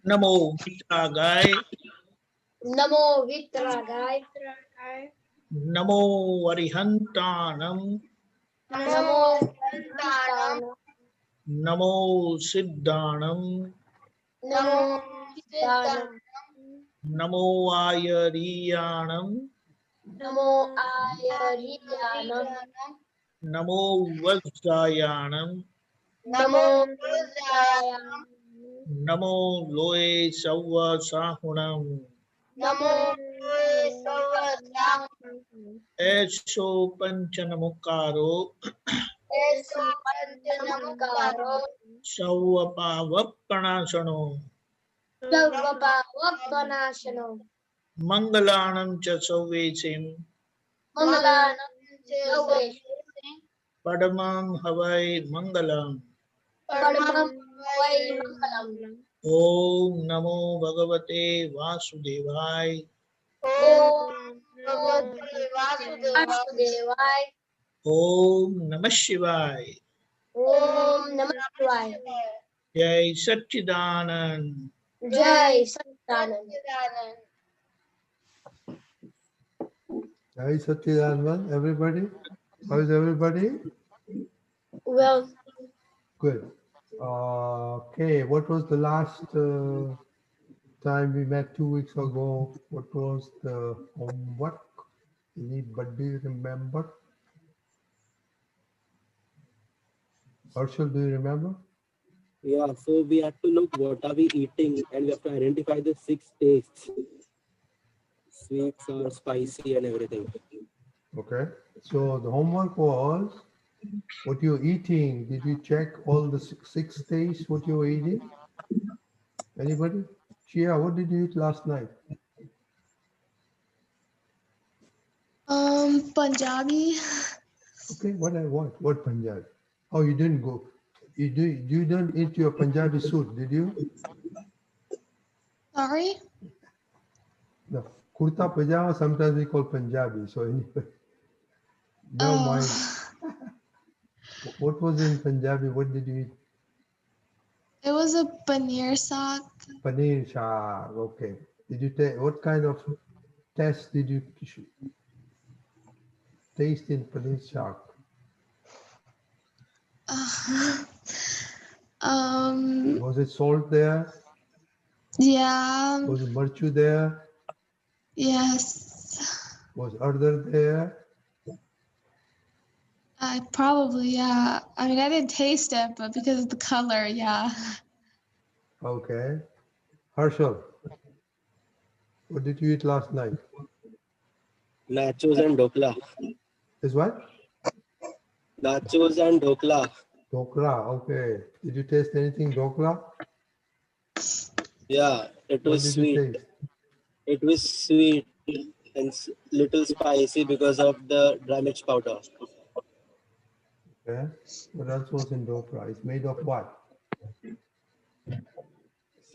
Namo Vitragai. Namo Vitragai. Namo Arihantanam. Namo Vitragai. Namo Siddhanam. Namo Vitragai. Namo Ayariyanam. Namo Ayariyanam. Namo Vajrayanam. Namo Vajrayanam. Namo Loe Sauva Sahunam. Namo Vajrayanam. Eso Panchanamukaro. Eso Pantanamukaro. Sauvapavappanasano. Sarvabhavapanasano. Mangalanam cha Sauvesim. Mangalanam Sarveshim. Padamam Havai Mangalam. Paramam Vai Mangalam. Om Namo Bhagavate Vasudevai. Om Namo Vasudevaya. Om Namah Shivaya. Om Namah Shivaya. Jai Satchidanand. Jai Satchidanand. Jai Satchidanand, everybody. How is everybody? Well, Good. Okay, what was the last time we met 2 weeks ago? What was the homework? Anybody remember? Arshal, do you remember? Yeah, so we have to look what are we eating and we have to identify the 6 tastes. Sweet, sour, spicy and everything. Okay, so the homework was what you're eating. Did you check all the six tastes, what you're eating? Anybody? Chia, what did you eat last night? Punjabi. Okay, what Punjabi? Oh, you didn't go. You didn't eat your Punjabi suit, did you? Sorry? No, kurta pajama sometimes we call Punjabi. So anyway, never mind. What was in Punjabi? What did you eat? It was a paneer saag. Paneer shah. Okay. Did you take what kind of test did you taste in paneer shah? Was it salt there? Yeah. Was it marchu there? Yes. Was other there? I probably, yeah. I mean, I didn't taste it, but because of the color, yeah. Okay. Harshal, what did you eat last night? Nachos and dokla. Is what? Nachos and dokla. Dokla. Okay. Did you taste anything dokla? Yeah, it was What did sweet. you taste? It was sweet and little spicy because of the dry mix powder. Okay. What else was in dokla? It's made of what?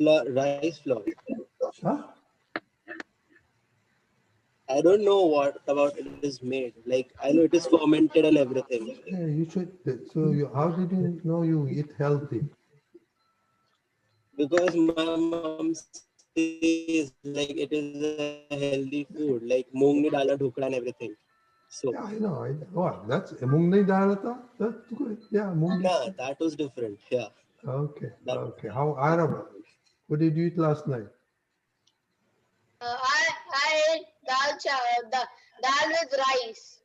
Rice flour. Huh? I don't know what about it is made. Like I know it is fermented and everything. Yeah, you should. So how did you know you eat healthy? Because my mom says like it is a healthy food, like moong ni dala dhokla and everything. So Yeah, I know. What? That's mung nahi dal tha? That's good. Yeah, mung. nah, that was different. Yeah. Okay. That Okay. How Arab? What did you eat last night? I ate dal with rice.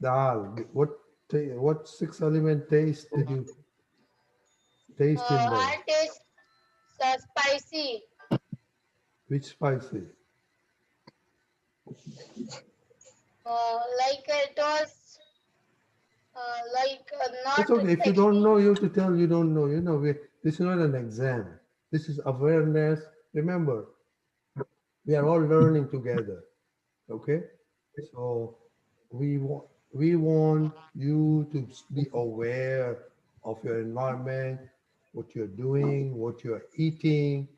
Dal. What 6 element taste did you taste in there? I taste spicy. Which spicy? Like it was not. It's okay. If you don't know, you have to tell you don't know. You know, this is not an exam. This is awareness. Remember, we are all learning together. Okay? So we want you to be aware of your environment, what you're doing, what you're eating.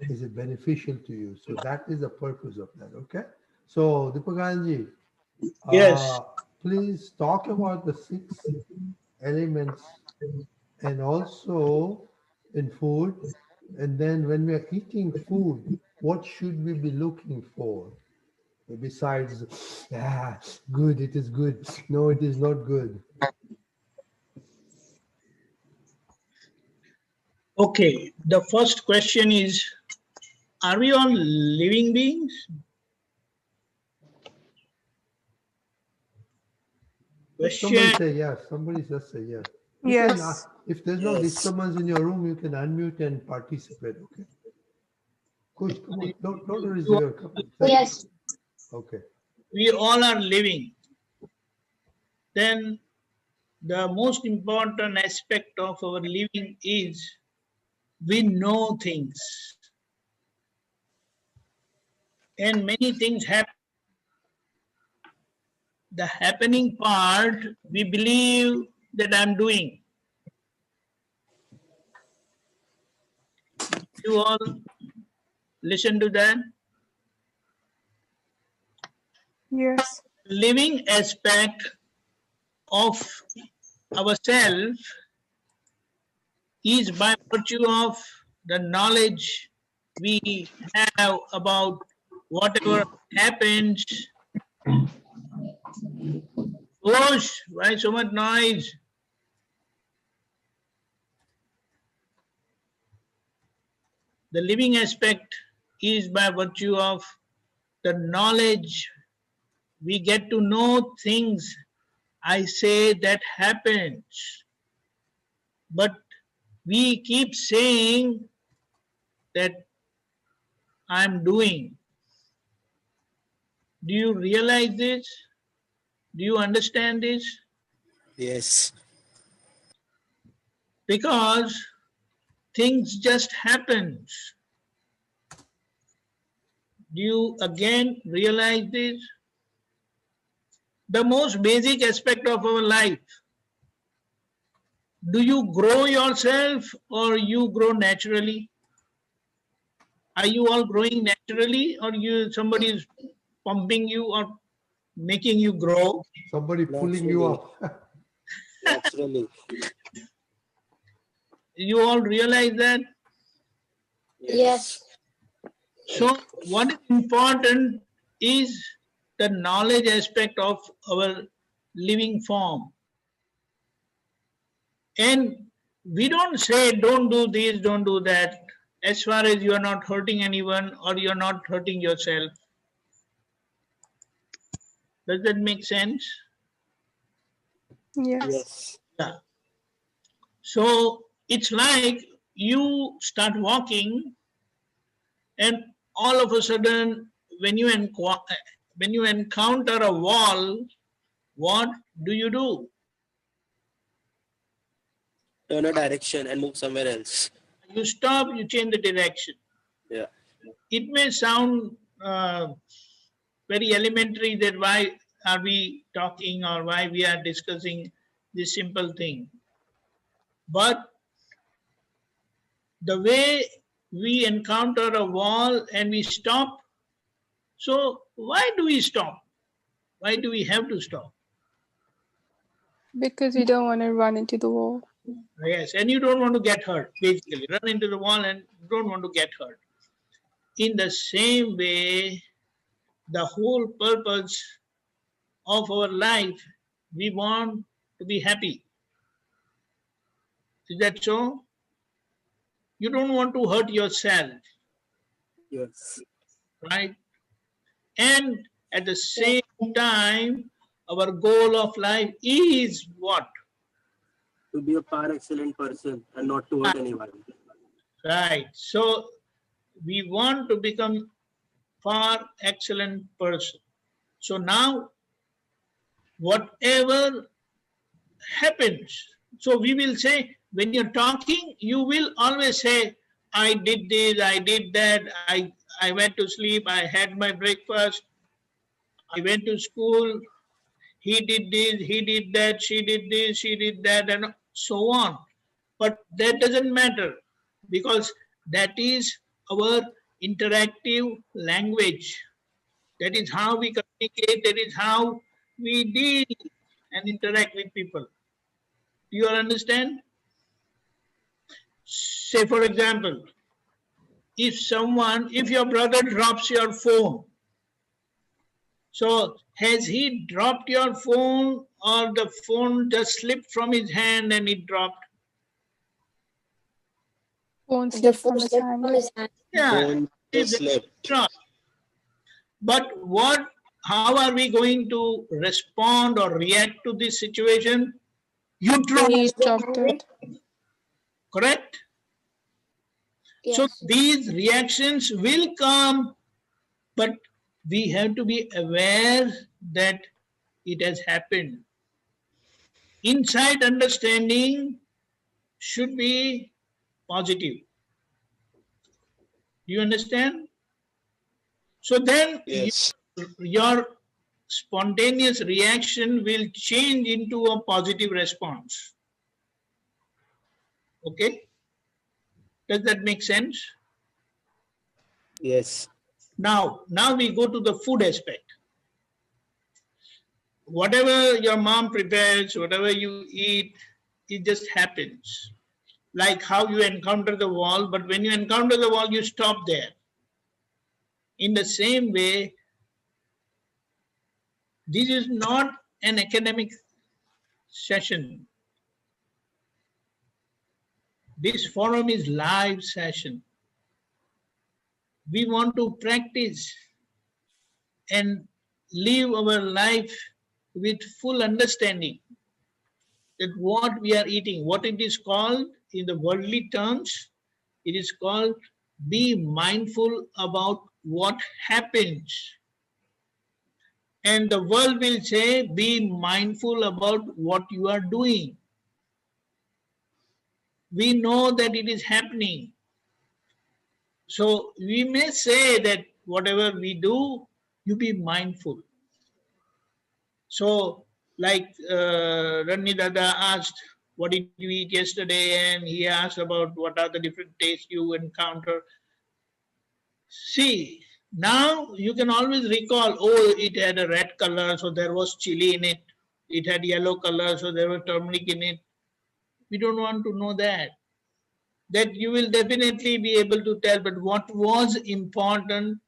Is it beneficial to you? So that is the purpose of that. Okay? So Deepakanandji, Yes. please talk about the 6 elements and also in food, And then when we are eating food, what should we be looking for? Besides, good, it is good. No, it is not good. Okay, the first question is, are we all living beings? Somebody Question. say yes. Somebody just say yes. You can, Yes. if there's no Yes. disturbance in your room, you can unmute and participate. Okay. Kush, come on. Don't raise your comment. Yes. Okay. We all are living. Then the most important aspect of our living is we know things. And many things happen. The happening part, we believe that I'm doing. You all listen to that? Yes. Living aspect of ourselves is by virtue of the knowledge we have about whatever happens. Gosh, why so much noise? The living aspect is by virtue of the knowledge we get to know things. I say that happens, but we keep saying that I'm doing. Do you realize this? Do you understand this? Yes. Because things just happen. Do you again realize this? The most basic aspect of our life. Do you grow yourself or you grow naturally? Are you all growing naturally or somebody is pumping you or making you grow? Somebody pulling you up. Naturally. You all realize that? Yes. So what is important is the knowledge aspect of our living form. And we don't say don't do this, don't do that, as far as you are not hurting anyone or you are not hurting yourself. Does that make sense? Yes. Yes. Yeah. So it's like you start walking and all of a sudden when you encounter a wall, what do? Turn a direction and move somewhere else. You stop, you change the direction. Yeah. It may sound very elementary that why are we talking or why we are discussing this simple thing. But the way we encounter a wall and we stop, so why do we stop? Why do we have to stop? Because you don't want to run into the wall. Yes, and you don't want to get hurt, basically. Run into the wall and don't want to get hurt. In the same way, the whole purpose of our life, we want to be happy. Is that so? You don't want to hurt yourself, Yes. right? And at the same time, our goal of life is what? To be a par excellent person and not to hurt anyone. Right. So we want to become far excellent person. So now, whatever happens, so we will say, when you're talking, you will always say, I did this, I did that, I went to sleep, I had my breakfast, I went to school, he did this, he did that, she did this, she did that, and so on. But that doesn't matter because that is our interactive language. That is how we communicate, that is how we deal and interact with people. Do you all understand? Say, for example, if your brother drops your phone, so has he dropped your phone or the phone just slipped from his hand and it dropped? Phone The slipped phone from his slipped hand. from his hand. Yeah. Phone just slept. Dropped. But how are we going to respond or react to this situation? You drop, He dropped it. correct? So Yes. these reactions will come, but we have to be aware that it has happened. Inside understanding should be positive. Do you understand? So then Yes. your spontaneous reaction will change into a positive response. Okay? Does that make sense? Yes. Now we go to the food aspect. Whatever your mom prepares, whatever you eat, it just happens. Like how you encounter the wall, but when you encounter the wall, you stop there. In the same way, this is not an academic session. This forum is live session. We want to practice and live our life with full understanding that what we are eating, what it is called in the worldly terms, it is called be mindful about what happens. And the world will say be mindful about what you are doing. We know that it is happening. So we may say that whatever we do, you be mindful. So like Ranni Dada asked, what did you eat yesterday? And he asked about what are the different tastes you encounter. See, now you can always recall, oh, it had a red color, so there was chili in it. It had yellow color, so there was turmeric in it. We don't want to know that. That you will definitely be able to tell, but what was important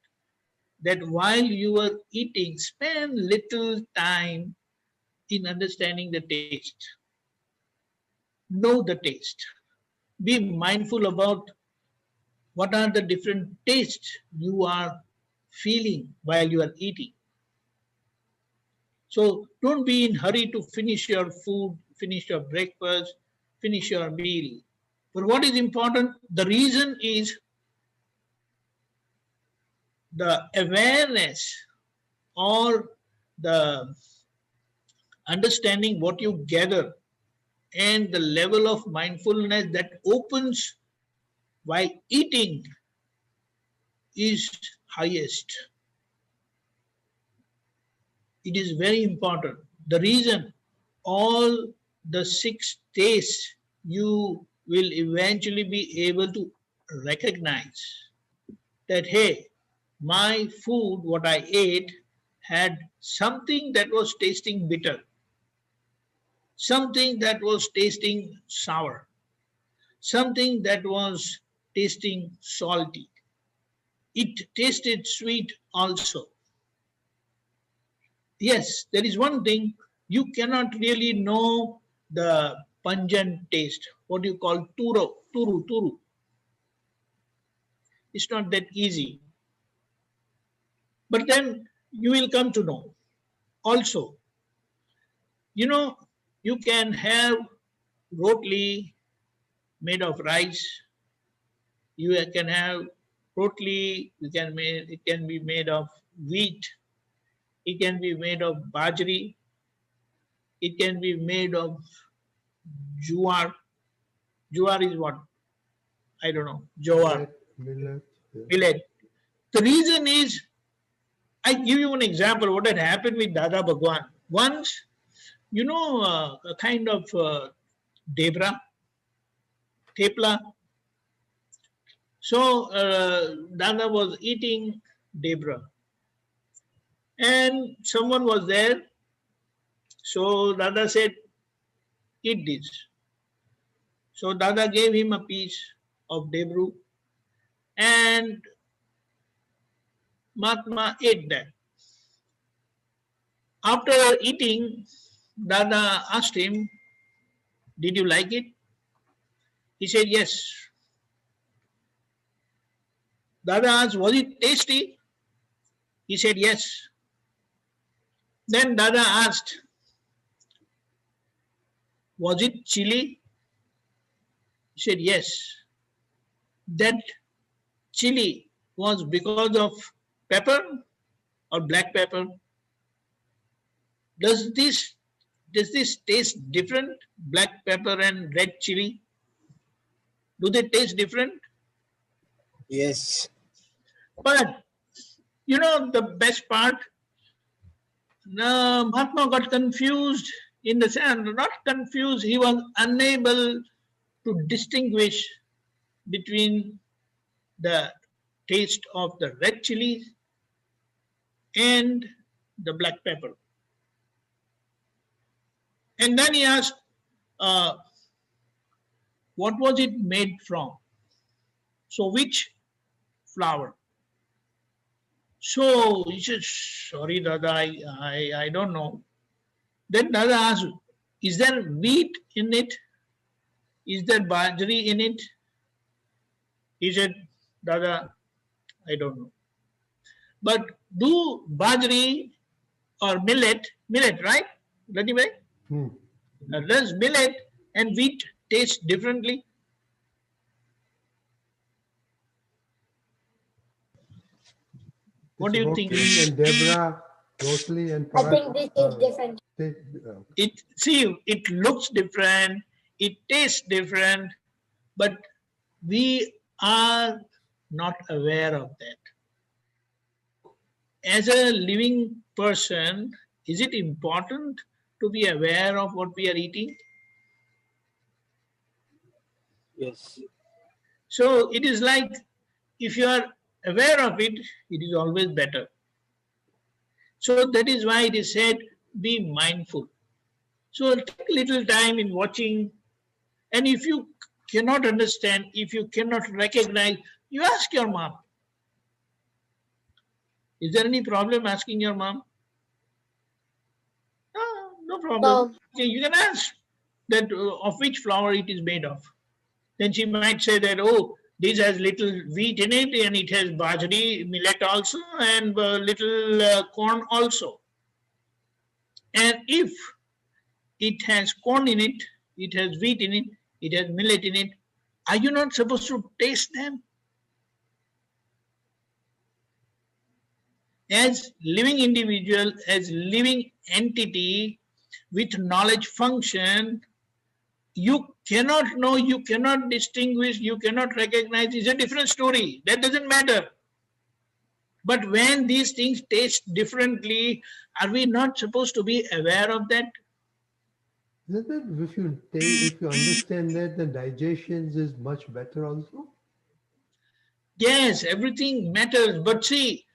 that while you were eating, spend little time in understanding the taste. Know the taste. Be mindful about what are the different tastes you are feeling while you are eating. So don't be in hurry to finish your food, finish your breakfast, finish your meal. But what is important, the reason is the awareness or the understanding what you gather and the level of mindfulness that opens while eating is highest. It is very important. The reason all the 6 tastes you will eventually be able to recognize that, hey, my food, what I ate, had something that was tasting bitter, something that was tasting sour, something that was tasting salty. It tasted sweet also. Yes, there is one thing, you cannot really know the pungent taste, what you call turu. It's not that easy. But then you will come to know. Also, you know, you can have rotli made of rice. You can have rotli, it can be made of wheat. It can be made of bajri. It can be made of juar. Juar is what? I don't know. Jowar. Millet. Yeah. Millet. The reason is, I give you an example what had happened with Dada Bhagwan. Once, you know, a kind of debra, tepla. So Dada was eating debra. And someone was there. So Dada said, eat this. So Dada gave him a piece of debru. and Mahatma ate that. After eating, Dada asked him, "Did you like it?" He said, "Yes." Dada asked, "Was it tasty?" He said, "Yes." Then Dada asked, "Was it chili?" He said, "Yes." That chili was because of pepper or black pepper. Does this taste different? Black pepper and red chili? Do they taste different? Yes. But you know the best part? Mahatma got confused in the sense, not confused, he was unable to distinguish between the taste of the red chilies and the black pepper. And then he asked, what was it made from? So which flour? So he said, "Sorry, Dada, I don't know." Then Dada asked, "Is there wheat in it? Is there bajri in it?" He said, "Dada, I don't know." But do bajri or millet, right? Radhi does millet and wheat taste differently? What do you think? And Deborah, Rosalie, and I think this is different. It looks different, it tastes different, but we are not aware of that. As a living person, is it important to be aware of what we are eating? Yes. So it is like, if you are aware of it, it is always better. So that is why it is said, be mindful. So take a little time in watching, and if you cannot understand, if you cannot recognize, you ask your mom. Is there any problem asking your mom? No problem. No. Okay, you can ask that of which flour it is made of. Then she might say that, oh, this has little wheat in it, and it has bajri, millet also, and little corn also. And if it has corn in it, it has wheat in it, it has millet in it, are you not supposed to taste them? As living individual, as living entity with knowledge function, you cannot know, you cannot distinguish, you cannot recognize. It's a different story. That doesn't matter. But when these things taste differently, are we not supposed to be aware of that? Isn't it, if you understand that, the digestion is much better also? Yes, everything matters. But see,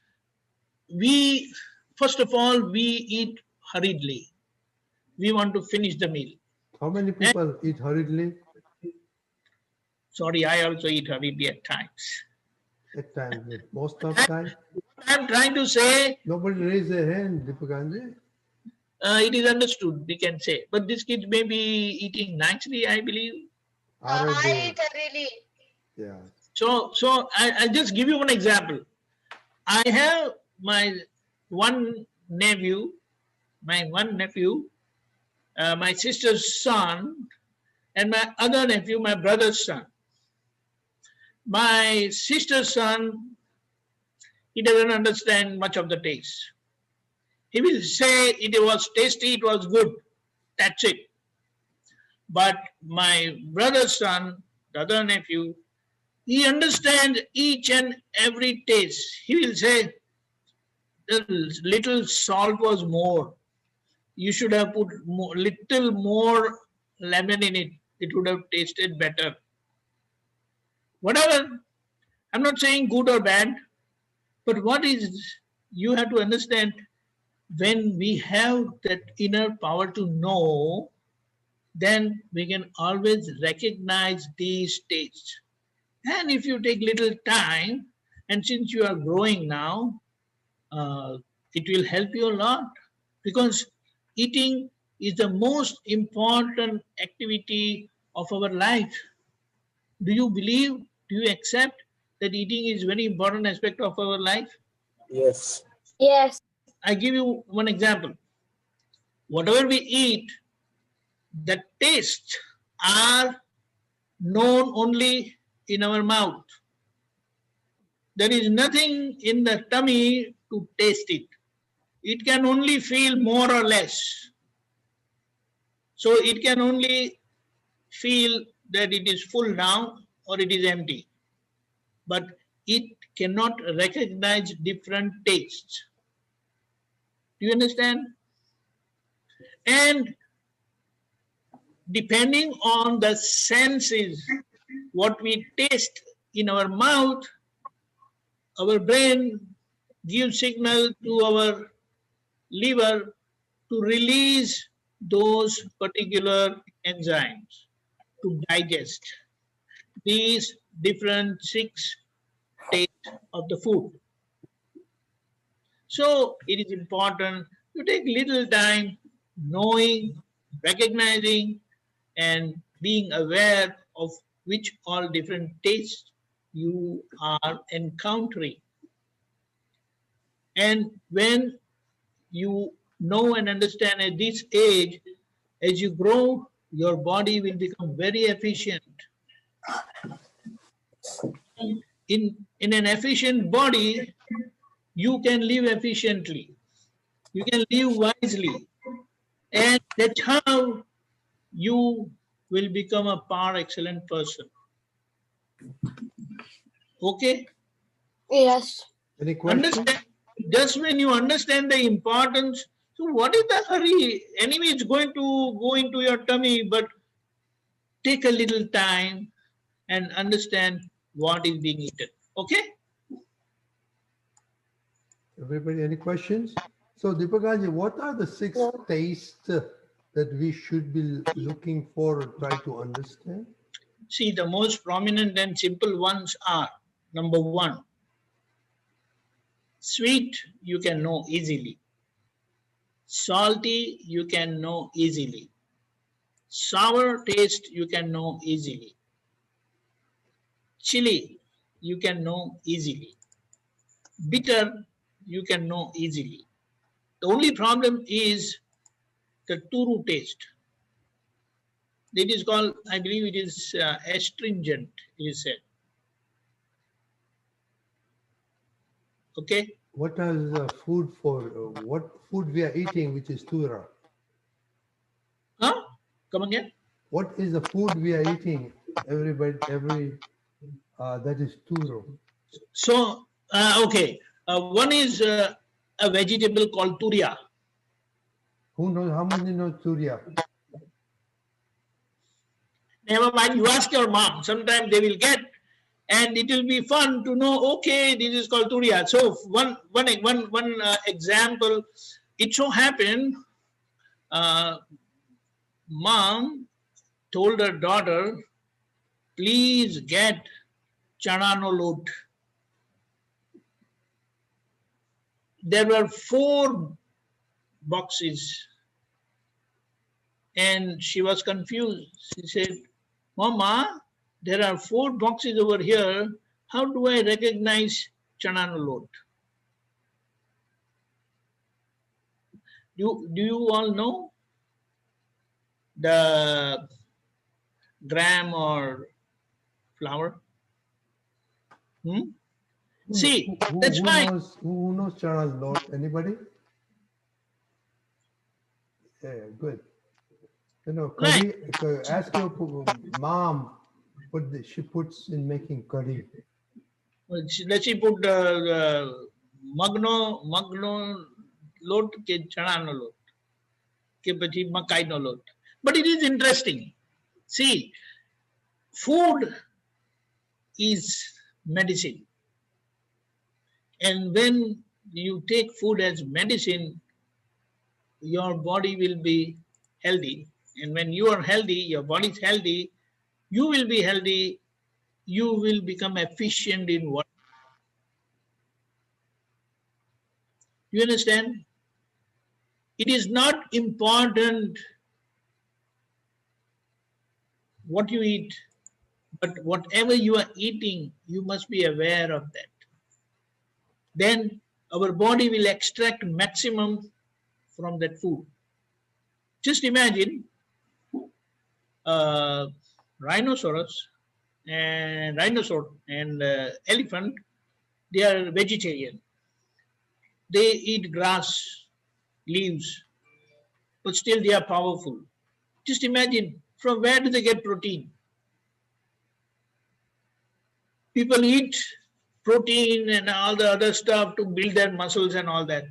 first of all, we eat hurriedly. We want to finish the meal. How many people eat hurriedly? Sorry, I also eat hurriedly at times. At times, most of the time. I'm trying to say. Nobody raise their hand, Deepakanandji. It is understood, we can say. But these kids may be eating nicely, I believe. I eat really. Yeah. So I'll just give you one example. I have my one nephew, my sister's son, and my other nephew, my brother's son. My sister's son, he doesn't understand much of the taste. He will say it was tasty, it was good. That's it. But my brother's son, the other nephew, he understands each and every taste. He will say, the little salt was more. You should have put little more lemon in it. It would have tasted better. Whatever. I'm not saying good or bad. But what is, you have to understand, when we have that inner power to know, then we can always recognize these tastes. And if you take little time, and since you are growing now, it will help you a lot, because eating is the most important activity of our life. Do you believe, do you accept that eating is very important aspect of our life? Yes. Yes. I give you one example. Whatever we eat, the tastes are known only in our mouth. There is nothing in the tummy to taste it. It can only feel more or less. So it can only feel that it is full now or it is empty. But it cannot recognize different tastes. Do you understand? And depending on the senses, what we taste in our mouth, our brain gives signal to our liver to release those particular enzymes to digest these different 6 tastes of the food. So it is important to take little time knowing, recognizing, and being aware of which all different tastes you are encountering. And when you know and understand at this age, as you grow, your body will become very efficient. In an efficient body, you can live efficiently. You can live wisely. And that's how you will become a par excellent person. Okay? Yes. Any questions? Understand, just when you understand the importance, so what is the hurry? Anyway, it's going to go into your tummy, but take a little time and understand what is being eaten. Okay? Everybody, any questions? So Deepakanji, what are the 6 No. tastes that we should be looking for or try to understand? See, the most prominent and simple ones are, number 1, sweet you can know easily. Salty you can know easily. Sour taste you can know easily. Chili you can know easily. Bitter you can know easily. The only problem is the turu taste. It is called, I believe it is astringent, it is said. Okay? What is the food for, what food we are eating which is tura? Huh? Come again? What is the food we are eating, that is turo? So, okay. One is a vegetable called turia. Who knows, how many know turia? Never mind, you ask your mom. Sometimes they will get, and it will be fun to know, okay, this is called turia. So one example, it so happened, mom told her daughter, please get chana no lot. There were 4 boxes, and she was confused. She said, Mama, there are 4 boxes over here. How do I recognize chana no lot? Do you all know the gram or flour? See, that's fine. Who knows chana's lot? Anybody? Yeah, good. You know, curry, ask your mom what she puts in making curry. Let's see, put magno lot ke chana no lot ke pachi makai no lot. But it is interesting. See, food is medicine. And when you take food as medicine, your body will be healthy. And when you are healthy, your body is healthy, you will be healthy, you will become efficient in what. You understand? It is not important what you eat, but whatever you are eating, you must be aware of that. Then our body will extract maximum from that food. Just imagine rhinoceros and rhinoceros and elephant, they are vegetarian. They eat grass, leaves, but still they are powerful. Just imagine, from where do they get protein? People eat protein and all the other stuff to build their muscles and all that.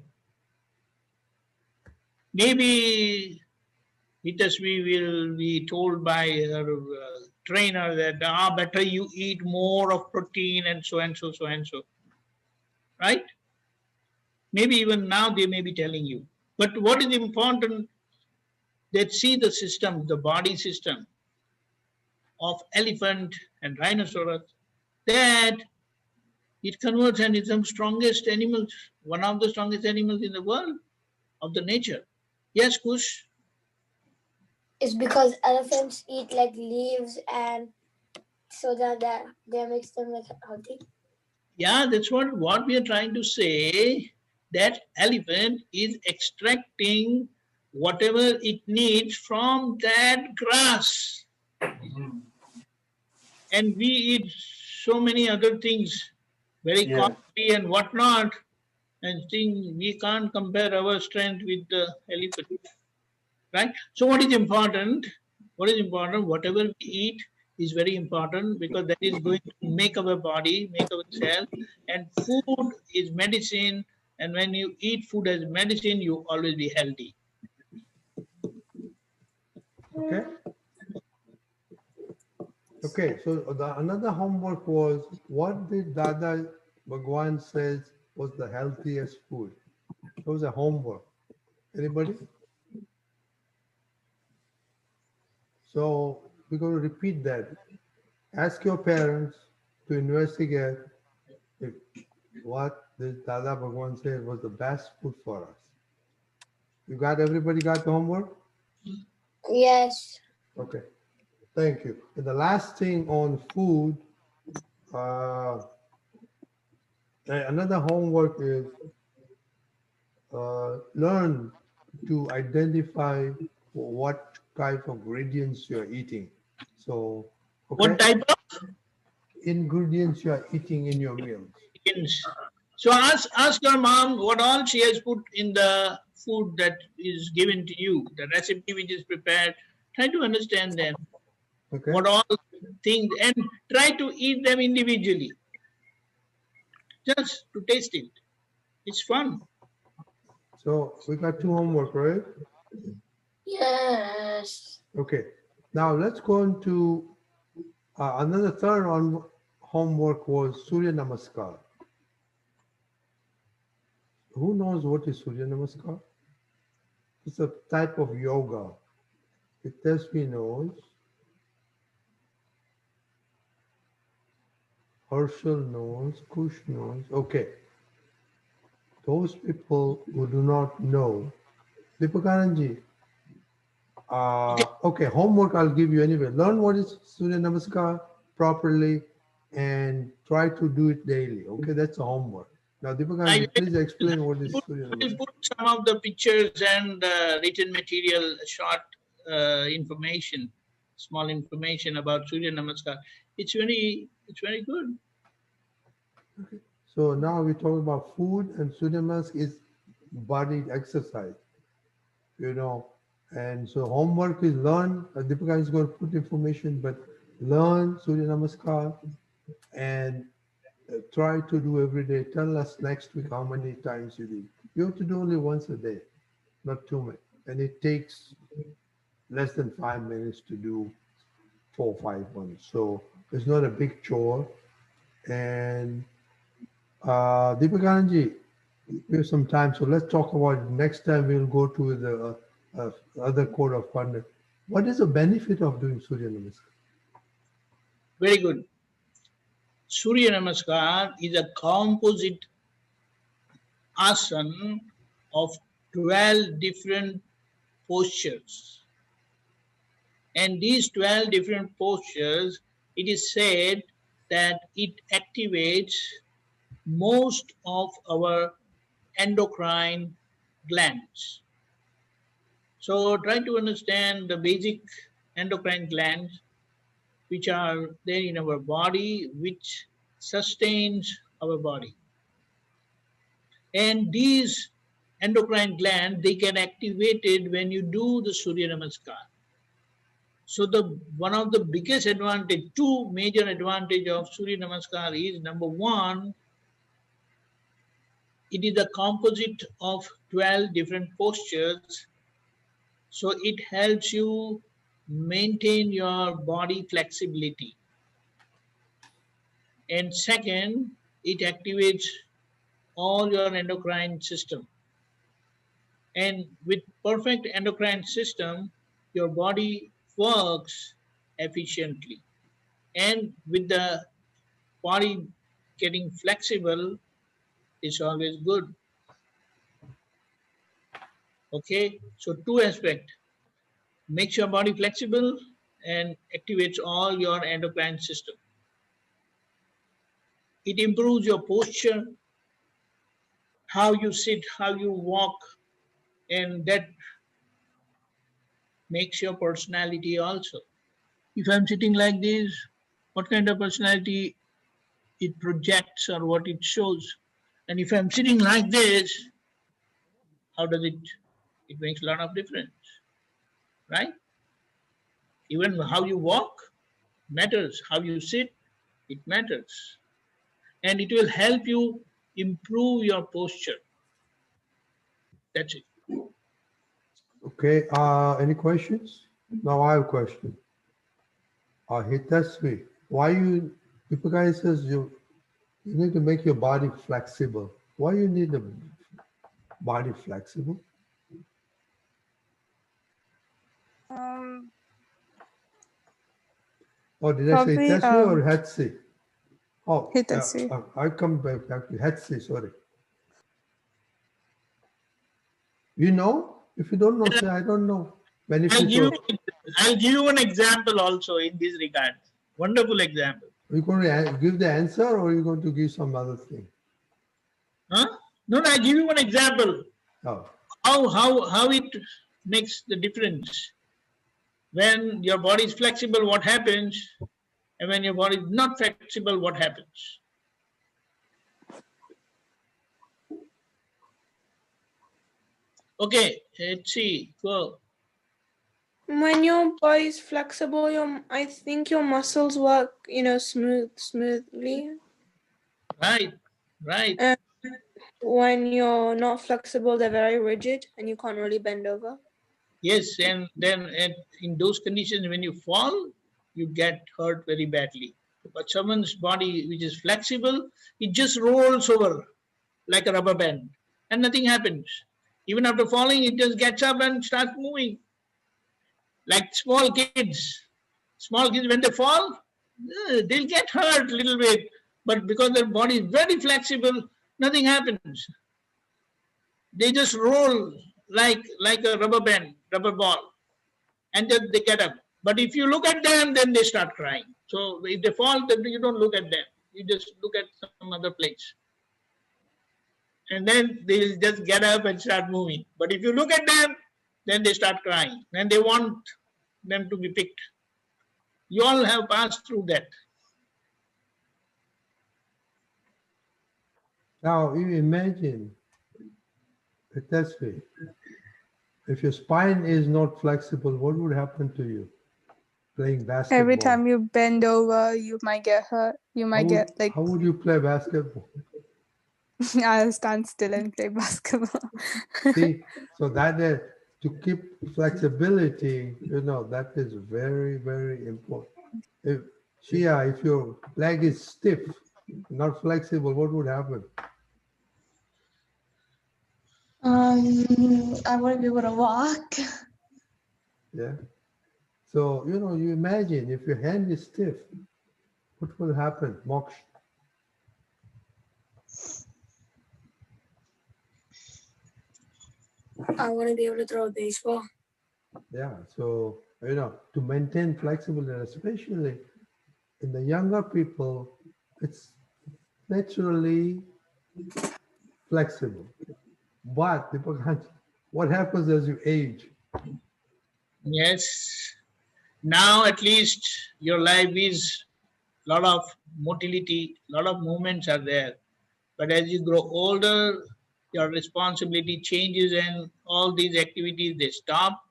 Maybe Hitasvi will be told by her trainer that better you eat more of protein and so and so, so and so. Right? Maybe even now they may be telling you. But what is important, that see the system, the body system of elephant and rhinoceros, that it converts and is the strongest animals, one of the strongest animals in the world of the nature. Yes, Kush? It's because elephants eat like leaves and so that makes them like healthy. Yeah, that's what we are trying to say, that elephant is extracting whatever it needs from that grass. And we eat so many other things, very costly and whatnot, and think we can't compare our strength with the elephant. Right? So what is important? What is important? Whatever we eat is very important, because that is going to make our body, make our cells, and food is medicine. And when you eat food as medicine, you always be healthy. Okay. Okay, so another homework was, what did Dada Bhagwan says was the healthiest food? It was a homework. Anybody? So we're going to repeat that. Ask your parents to investigate if what this Dada Bhagwan said was the best food for us. Everybody got the homework? Yes. Okay, thank you. And the last thing on food, another homework is learn to identify what type of ingredients you're eating. So, okay. What type of ingredients you are eating in your meals? ingredients? So ask your mom what all she has put in the food that is given to you, the recipe which is prepared. Try to understand them. Okay. What all things, and try to eat them individually. Just to taste it. It's fun. So we got two homework, right? Yes. Okay. Now let's go into another third on homework was Suryanamaskar. Who knows what is Suryanamaskar? It's a type of yoga. Hitasvi knows. Herschel knows. Kush knows. Okay. Those people who do not know, Deepakanandji, okay, homework I'll give you anyway. Learn what is Suryanamaskar properly and try to do it daily. Okay, that's a homework. Now, Deepakanandji, please explain what is Suryanamaskar. We'll put some of the pictures and written material, short information, small information about Suryanamaskar. It's very good. Okay. So now we talk about food, and Suryanamaskar is body exercise, you know. And so homework is learn. Deepika is going to put information, but learn Suryanamaskar and try to do every day. Tell us next week how many times you do. You have to do only once a day, not too many. And it takes less than 5 minutes to do 4 or 5 ones. So it's not a big chore. And Deepakanandji, we have some time, so let's talk about it. Next time we'll go to the other code of conduct. What is the benefit of doing Surya Namaskar? Very good. Suryanamaskar is a composite asana of 12 different postures. And these 12 different postures, it is said that it activates most of our endocrine glands. So try to understand the basic endocrine glands which are there in our body, which sustains our body. And these endocrine glands, they get activated when you do the Surya Namaskar. So one of the biggest advantage, two major advantage of Surya Namaskar is, number one, it is a composite of 12 different postures. So it helps you maintain your body flexibility. And second, it activates all your endocrine system. And with perfect endocrine system, your body works efficiently. And with the body getting flexible, it's always good. Okay, so two aspects. Makes your body flexible and activates all your endocrine system. It improves your posture, how you sit, how you walk, and that makes your personality also. If I'm sitting like this, what kind of personality it projects or what it shows? And if I'm sitting like this, how does it? It makes a lot of difference, right? Even how you walk matters, how you sit, it matters. And it will help you improve your posture. That's it. Okay, any questions? Now I have a question. Hitasvi, why people guys says you need to make your body flexible. Why you need the body flexible? Oh, did I say Probably, Hitasvi or Hetsi? Oh, Hitasvi. I come back to Hetsi, sorry. You know? If you don't know, say I don't know. I'll give you an example also in this regard. Wonderful example. Are you going to give the answer or are you going to give some other thing? Huh? No, I'll give you an example. Oh. How it makes the difference. When your body is flexible, what happens? And when your body is not flexible, what happens? Okay, let's see. Go. When your body is flexible, I think your muscles work, smoothly. Right. And when you're not flexible, they're very rigid and you can't really bend over. Yes, and then in those conditions, when you fall, you get hurt very badly. But someone's body which is flexible, it just rolls over like a rubber band and nothing happens. Even after falling, it just gets up and starts moving. Like small kids, when they fall, they'll get hurt a little bit. But because their body is very flexible, nothing happens. They just roll like a rubber ball, and then they get up. But if you look at them, then they start crying. So if they fall, then you don't look at them. You just look at some other place. And then they'll just get up and start moving. But if you look at them, then they start crying. And they want them to be picked. You all have passed through that. Now, you imagine, Hitasvi, if your spine is not flexible, what would happen to you playing basketball? Every time you bend over, you might get hurt. How would you play basketball? I'll stand still and play basketball. See, so that to keep flexibility, that is very, very important. If your leg is stiff, not flexible, what would happen? I wouldn't be able to walk. Yeah. So, you imagine if your hand is stiff, what will happen? Moksha? I want to be able to throw a baseball. Yeah, so, to maintain flexibility, especially in the younger people, it's naturally flexible. But what happens as you age? Yes. Now at least your life is lot of motility, lot of movements are there. But as you grow older, your responsibility changes and all these activities, they stop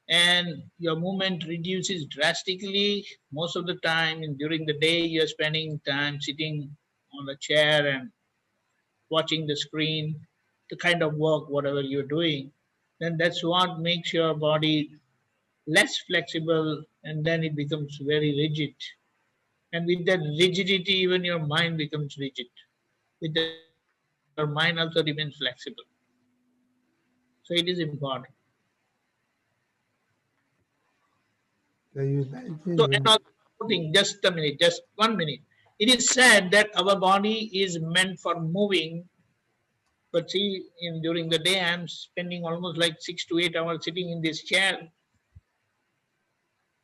and your movement reduces drastically. Most of the time and during the day, you're spending time sitting on a chair and watching the screen, the kind of work, whatever you're doing. Then that's what makes your body less flexible and then it becomes very rigid. And with that rigidity, even your mind becomes rigid. With that rigidity, your mind also remains flexible. So it is important. Can you imagine So, and when also one thing, just a minute, just 1 minute. It is said that our body is meant for moving, but see, during the day, I'm spending almost like 6 to 8 hours sitting in this chair.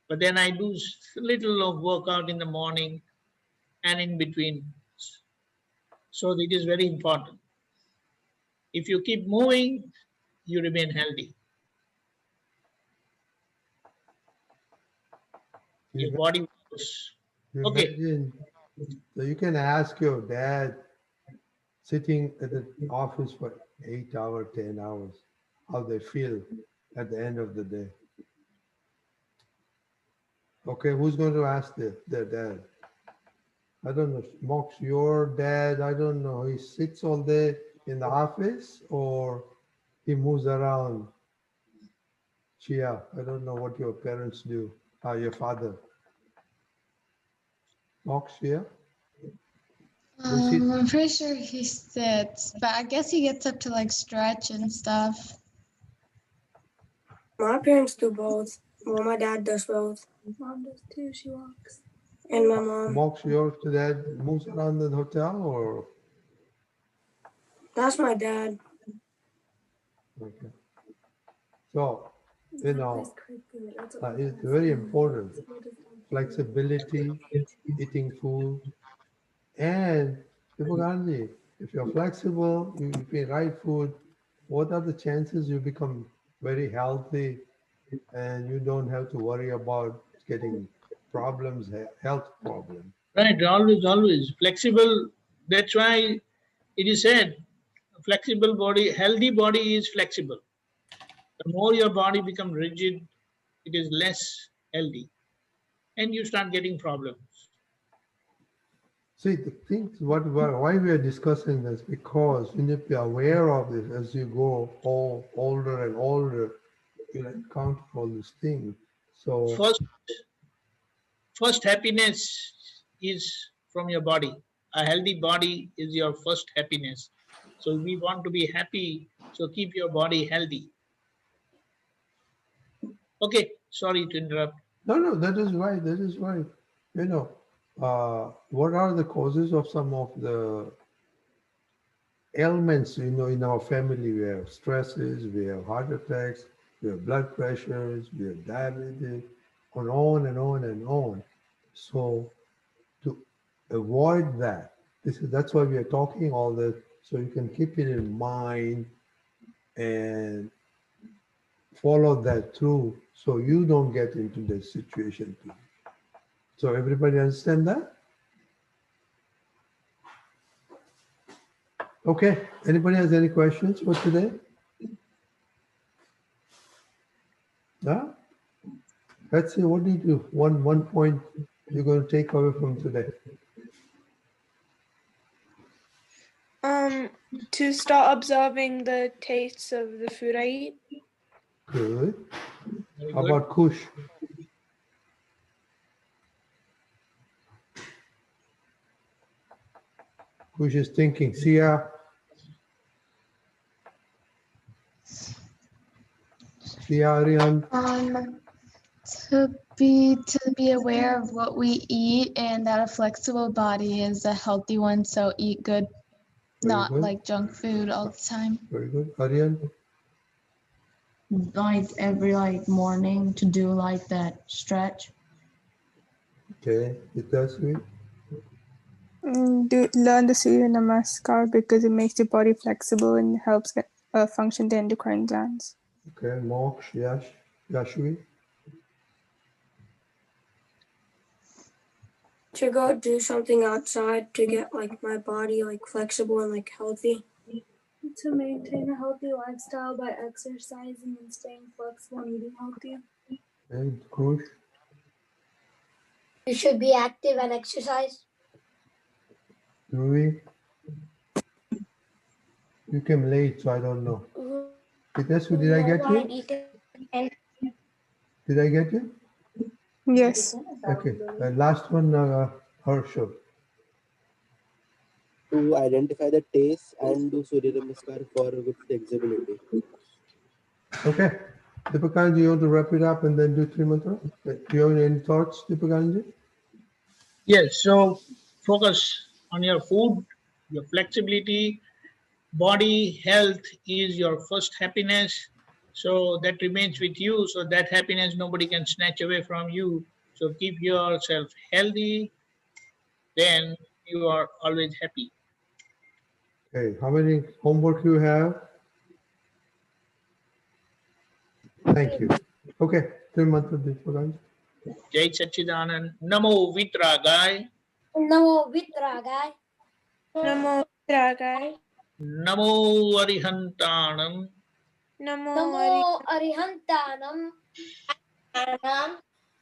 But then I do little of workout in the morning and in between. So it is very important. If you keep moving, you remain healthy. Your you body works. you Okay. imagine, so you can ask your dad sitting at the office for 8 hours, 10 hours, how they feel at the end of the day. Okay, who's going to ask their dad? I don't know. Mox, your dad, I don't know. He sits all day in the office or he moves around. Chia, I don't know what your parents do. Your father. Mox, Chia? I'm pretty sure he sits, but I guess he gets up to like stretch and stuff. My parents do both. Well, my dad does both. Mom does too. She walks. And my mom. Mox, your dad moves around the hotel or? That's my dad. Okay. So, it's very important. Flexibility, eating food, and Deepakanandji, if you're flexible, you eat right food, what are the chances you become very healthy and you don't have to worry about getting problems, health problems? Right, always. Flexible, that's why it is said, flexible body, healthy body is flexible. The more your body becomes rigid, it is less healthy. And you start getting problems. See, the things, why we are discussing this, because you need to be aware of this as you go older and older, you'll encounter all these things. So, First happiness is from your body. A healthy body is your first happiness. So we want to be happy, so keep your body healthy. Okay, sorry to interrupt. no, that is right. That is right. What are the causes of some of the ailments, in our family? We have stresses, we have heart attacks, we have blood pressures, we have diabetes, and on and on and on. So to avoid that, that's why we are talking all this, so you can keep it in mind and follow that through so you don't get into this situation too. So everybody understand that? Okay, anybody has any questions for today? Yeah? Let's see, what did you, one point you're going to take away from today? To start observing the tastes of the food I eat. Good. Very How good. about Kush? Kush is thinking. Sia? Sia, Aryan? To be aware of what we eat and that a flexible body is a healthy one, so eat good, Very not good. like junk food all the time. Very good. Aryan? like every morning to do like that stretch. Okay, it does sweet. Learn the Suryanamaskar because it makes your body flexible and helps function the endocrine glands. Okay, Moksha, Yashvi. To go do something outside to get like my body like flexible and like healthy. To maintain a healthy lifestyle by exercising and staying flexible and eating healthy. And Krush. You should be active and exercise. Dhruvi. You came late, so I don't know. Hitesh, did I get you? Did I get you? Yes. Okay, last one, Harshal. To identify the taste and do Suryanamaskar for good flexibility. Okay, Deepakanandji, you want to wrap it up and then do three mantras? Do you have any thoughts, Deepakanandji? Yes, so focus on your food, your flexibility, body, health is your first happiness. So that remains with you. So that happiness nobody can snatch away from you. So keep yourself healthy, then you are always happy. Okay, how many homework you have? Thank you. Okay, three mantras, Deepakanandji. Jai Sachidanand. Namo Vitragai. Namo Vitragai. Namo Dragai. Namo Arihantanam. Namo Arihantanam.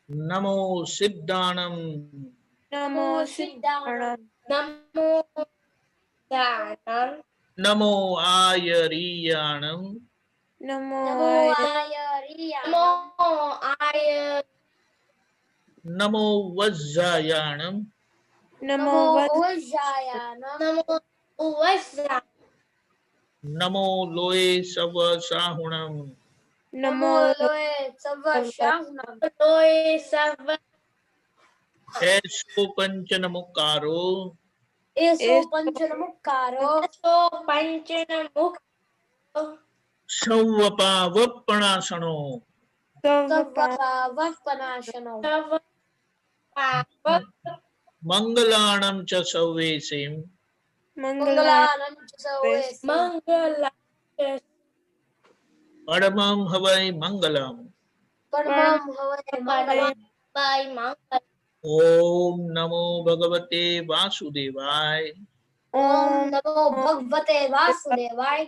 Namo Siddhanam. Namo Siddhanam. Namo Dada. Namo Ayariyanam. Namo Namo Ayariyanam. Namo Vajjayanam. Namo Vajjayanam. Namo Loe Savasahunam. Namo Loe Savashahunam. Eso Panchanamukaro. Eso Panchanamukaro. Sauvapa Vappanasano. Savva Vappanashano. Mangalanam cha Sauvesim. Mangalanam Chisavesi. Paramam Havai Mangalam. Paramam Havai Mangalam. Om Namo Bhagavate Vasudevai. Om Namo Bhagavate Vasudevai.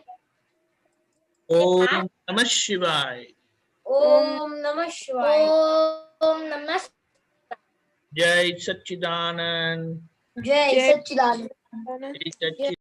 Om Namah Shivaya. Om Namah Shivaya. Jai Sachidanand. Jai Sachidanand. Jai Sachidanand.